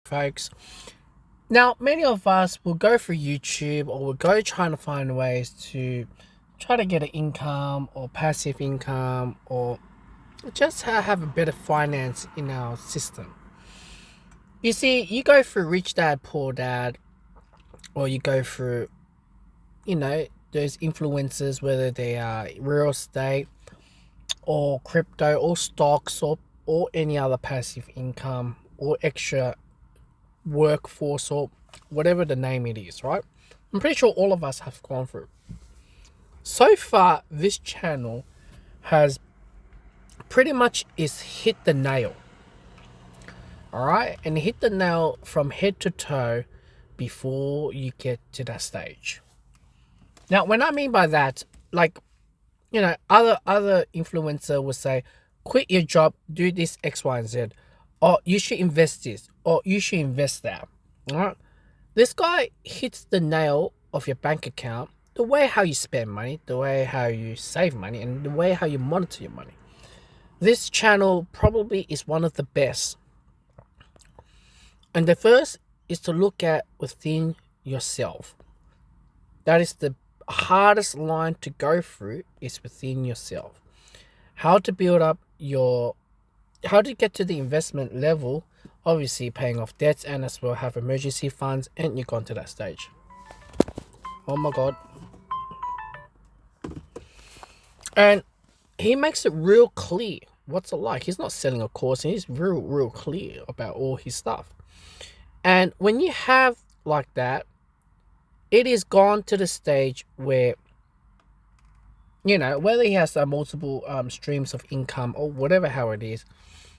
folks. Now, many of us will go through YouTube or will go trying to find ways to try to get an income or passive income or just have a better finance in our system. You see, you go through Rich Dad Poor Dad, or you go through, those influencers, whether they are real estate or crypto or stocks or any other passive income or extra workforce or whatever the name it is, right? I'm pretty sure all of us have gone through. So far, this channel has pretty much is hit the nail. All right, and hit the nail from head to toe before you get to that stage. Now, when I mean by that, like, other influencer will say, quit your job, do this X, Y, and Z, or you should invest this, or you should invest that. All right, this guy hits the nail of your bank account, the way how you spend money, the way how you save money, and the way how you monitor your money. This channel probably is one of the best. And the first is to look at within yourself. That is the hardest line to go through, is within yourself. How to build up how to get to the investment level, obviously paying off debts and as well have emergency funds, and you've gone to that stage. Oh my God. And he makes it real clear what's it like. He's not selling a course, and he's real clear about all his stuff. And when you have like that, it is gone to the stage where, whether he has multiple streams of income or whatever how it is,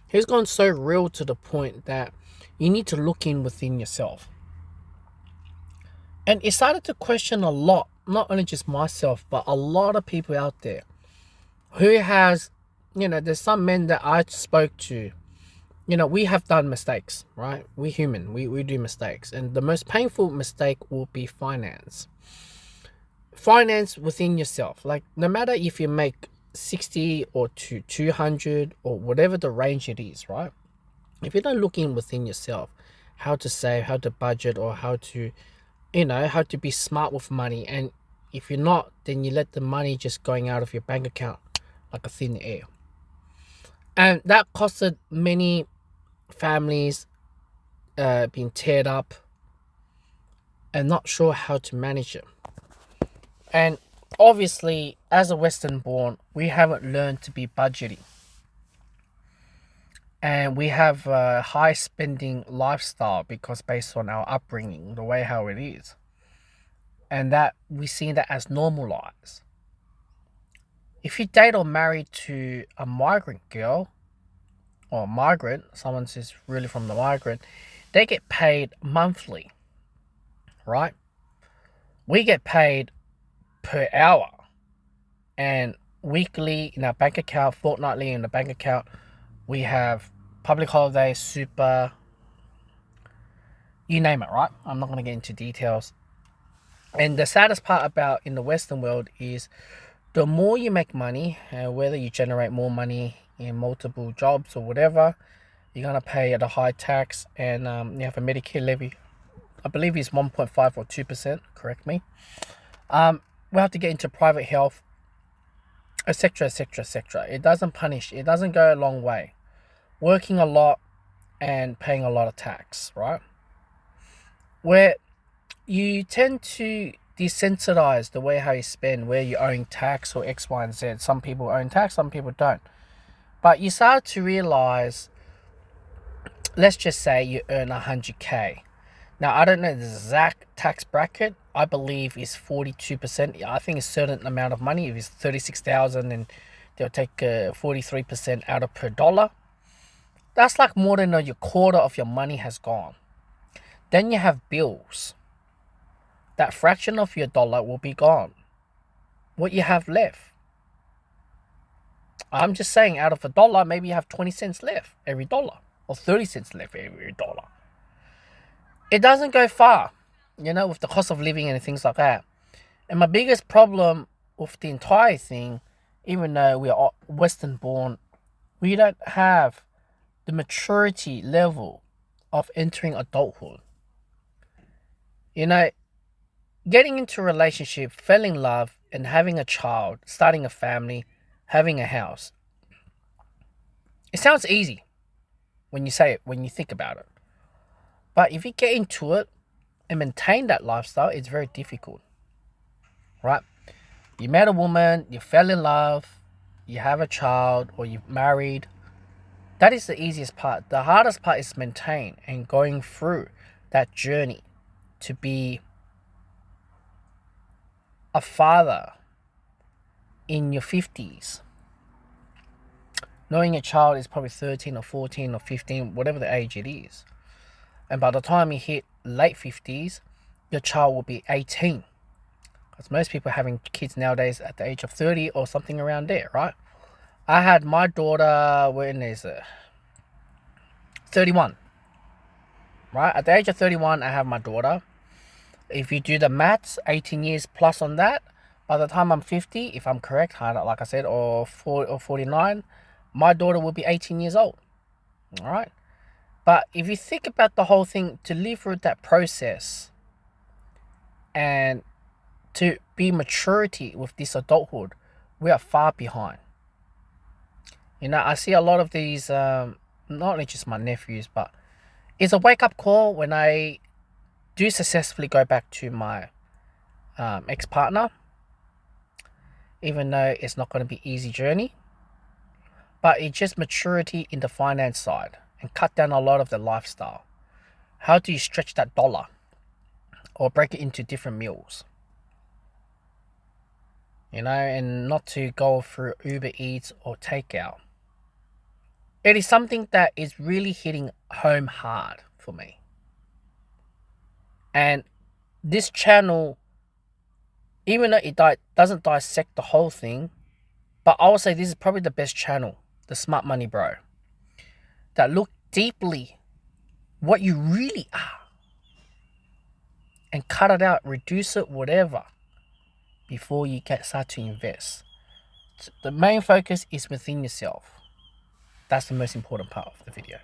he's gone so real to the point that you need to look in within yourself. And it started to question a lot, not only just myself, but a lot of people out there who has, there's some men that I spoke to. We have done mistakes, right? We're human. We do mistakes. And the most painful mistake will be finance. Finance within yourself. Like, no matter if you make 60 or to 200 or whatever the range it is, right? If you don't look in within yourself, how to save, how to budget, or how to, how to be smart with money. And if you're not, then you let the money just going out of your bank account like a thin air. And that costed many families being teared up and not sure how to manage it. And obviously, as a Western born, we haven't learned to be budgeting. And we have a high spending lifestyle because based on our upbringing, the way how it is. And that we see that as normalized. If you date or marry to a migrant girl, or migrant, someone who's really from the migrant, they get paid monthly, right? We get paid per hour, and weekly in our bank account, fortnightly in the bank account, we have public holidays, super, you name it, right? I'm not going to get into details. And the saddest part about in the Western world is the more you make money, whether you generate more money in multiple jobs or whatever, you're going to pay at a high tax, and you have a Medicare levy. I believe it's 1.5 or 2%, correct me. We have to get into private health, etc, etc, etc. It doesn't punish, it doesn't go a long way. Working a lot and paying a lot of tax, right? Where you tend to desensitize the way how you spend, where you own tax or X, Y, and Z. Some people own tax, some people don't. But you start to realize, let's just say you earn 100K. Now, I don't know the exact tax bracket. I believe is 42%. I think a certain amount of money, if it's 36,000, and they'll take 43% out of per dollar. That's like more than your quarter of your money has gone. Then you have bills. That fraction of your dollar will be gone. What you have left, I'm just saying, out of a dollar, maybe you have 20 cents left every dollar, or 30 cents left every dollar. It doesn't go far, with the cost of living and things like that. And my biggest problem with the entire thing, even though we are Western born, we don't have the maturity level of entering adulthood. You know, getting into a relationship, falling in love, and having a child, starting a family, having a house. It sounds easy when you say it, when you think about it. But if you get into it and maintain that lifestyle, it's very difficult, right? You met a woman, you fell in love, you have a child, or you're married. That is the easiest part. The hardest part is maintain and going through that journey to be a father in your 50s, knowing your child is probably 13 or 14 or 15, whatever the age it is. And by the time you hit late 50s, your child will be 18. Because most people are having kids nowadays at the age of 30 or something around there, right? I had my daughter, when is it? 31. Right? At the age of 31, I have my daughter. If you do the maths, 18 years plus on that, by the time I'm 50, if I'm correct, like I said, or 40 or 49, my daughter will be 18 years old. All right? But if you think about the whole thing, to live through that process and to be maturity with this adulthood, we are far behind. You know, I see a lot of these, not only just my nephews, but it's a wake-up call when I do successfully go back to my ex-partner, even though it's not going to be easy journey. But it's just maturity in the finance side and cut down a lot of the lifestyle. How do you stretch that dollar or break it into different meals? You know, and not to go through Uber Eats or takeout. It is something that is really hitting home hard for me. And this channel, even though it doesn't dissect the whole thing, but I would say this is probably the best channel, the Smart Money Bro, that look deeply what you really are and cut it out, reduce it, whatever, before you start to invest. The main focus is within yourself. That's the most important part of the video.